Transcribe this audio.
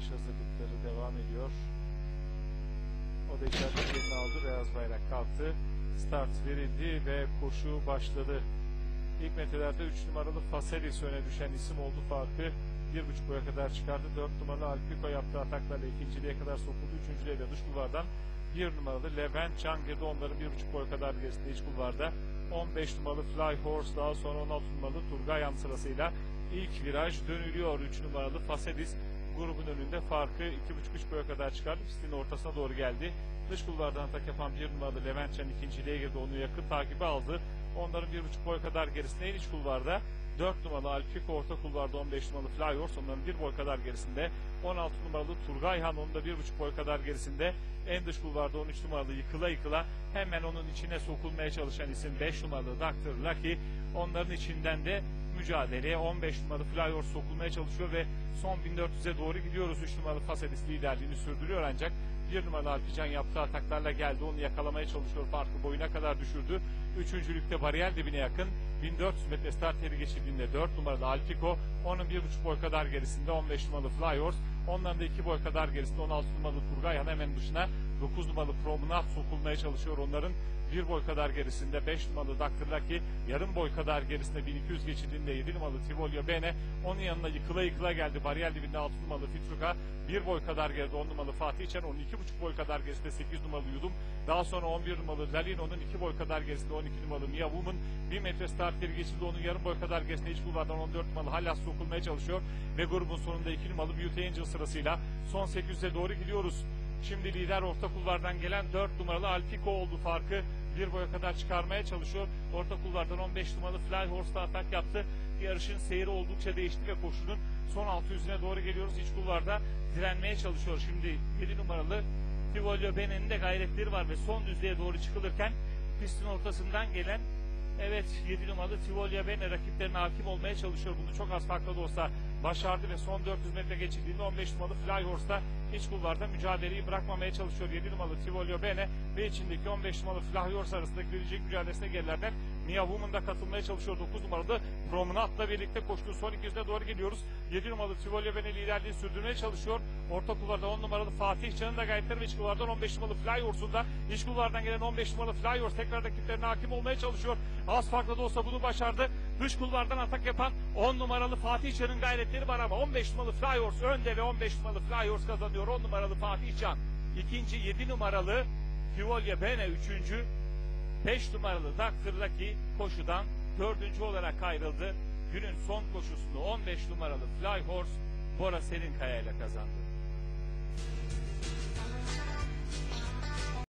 Yarış hazırlıkları devam ediyor. O da içeride yerini aldı. Beyaz bayrak kalktı. Start verildi ve koşu başladı. İlk metrelerde 3 numaralı Faselis öne düşen isim oldu. Farkı 1,5 boya kadar çıkardı. 4 numaralı Alpico yaptığı ataklarla ikinciliğe kadar sokuldu. Üçüncülüğe de dış kulvardan 1 numaralı Levent Can girdi. Onların 1,5 boya kadar gerisinde iç kulvarda. 15 numaralı Fly Horse, daha sonra 16 numaralı Turgayan sırasıyla ilk viraj dönülüyor. 3 numaralı Faselis grubun önünde farkı 2,5-3 boya kadar çıkardı. Pistin ortasına doğru geldi. Dış kulvardan atak yapan 1 numaralı Levent Can ikinciliğe girdi. Onu yakın takibi aldı. Onların 1,5 boy kadar gerisinde en iç kulvarda 4 numaralı Alpico, orta kulvarda 15 numaralı Fly Horse, onların 1 boy kadar gerisinde 16 numaralı Turgayhan, onun da 1,5 boy kadar gerisinde. En dış kulvarda 13 numaralı Yıkıla Yıkıla, hemen onun içine sokulmaya çalışan isim 5 numaralı Dr. Lucky. Onların içinden de mücadeleye 15 numaralı Fly Horse sokulmaya çalışıyor ve son 1400'e doğru gidiyoruz. 3 numaralı Faselis liderliğini sürdürüyor ancak 1 numaralı Alpican yaptığı ataklarla geldi. Onu yakalamaya çalışıyor. Farkı boyuna kadar düşürdü. Üçüncülükte bariyer dibine yakın. 1400 metre start yeri geçildiğinde 4 numaralı Alpico, onun 1,5 boy kadar gerisinde 15 numaralı Fly Horse, onların da 2 boy kadar gerisinde 16 numaralı Turgayhan, hemen dışına 9 numaralı Promenade sokulmaya çalışıyor. Onların 1 boy kadar gerisinde 5 numaralı Dr. Lucky, yarım boy kadar gerisinde 1200 geçildiğinde 7 numaralı Tivolio Bene, onun yanına yıkıla yıkıla geldi. Bariyer dibinde 6 numaralı Fitruka, 1 boy kadar geride 10 numaralı Fatih İçen, onun 2,5 boy kadar gerisinde 8 numaralı Yudum, daha sonra 11 numaralı Lalino'nun 2 boy kadar gerisinde 12 numaralı Mia Woman, 1 metre start yeri geçildi. Onun yarım boy kadar gerisinde iç kulvardan 14 numaralı Hallas sokulmaya çalışıyor ve grubun sonunda 2 numaralı Beauty Angel sırasıyla son 800'e doğru gidiyoruz. Şimdi lider orta kulvardan gelen 4 numaralı Alpico oldu. Farkı 1 boya kadar çıkarmaya çalışıyor. Orta kulvardan 15 numaralı Fly Horse'da atak yaptı. Yarışın seyri oldukça değişti ve koşunun son 600'üne doğru geliyoruz. İç kulvarda direnmeye çalışıyor. Şimdi 7 numaralı Tivolio Bene'nin de gayretleri var ve son düzlüğe doğru çıkılırken pistin ortasından gelen 7 numaralı Tivolio Bene rakiplerine hakim olmaya çalışıyor. Bunu çok az farklı da olsa başardı ve son 400 metre geçildiğinde 15 numaralı Fly Horse'da iç kulvarda mücadeleyi bırakmamaya çalışıyor 7 numaralı Tivolio Bene ve içindeki 15 numaralı Fly Horse arasındaki verecek mücadelesine gerilerden Mia Woman da katılmaya çalışıyor. 9 numaralı Promenade'la birlikte koştuğu son 200'e doğru geliyoruz. 7 numaralı Tivolio Bene liderliği sürdürmeye çalışıyor. Orta kulvarda 10 numaralı Fatih Can'ın da gayretleri ve iç kulvardan 15 numaralı Fly Horse'un da iç kulvardan gelen 15 numaralı Fly Horse tekrar rakiplerine hakim olmaya çalışıyor. Az farklı da olsa bunu başardı. Dış kulvardan atak yapan 10 numaralı Fatih Can'ın gayretleri var ama 15 numaralı Fly Horse önde ve 15 numaralı Fly Horse kazanıyor. 10 numaralı Fatih Can ikinci, 7 numaralı Tivolio Bene üçüncü, 5 numaralı Dr. Lucky koşudan 4. olarak ayrıldı. Günün son koşusunu 15 numaralı Fly Horse Bora Serinkaya ile kazandı.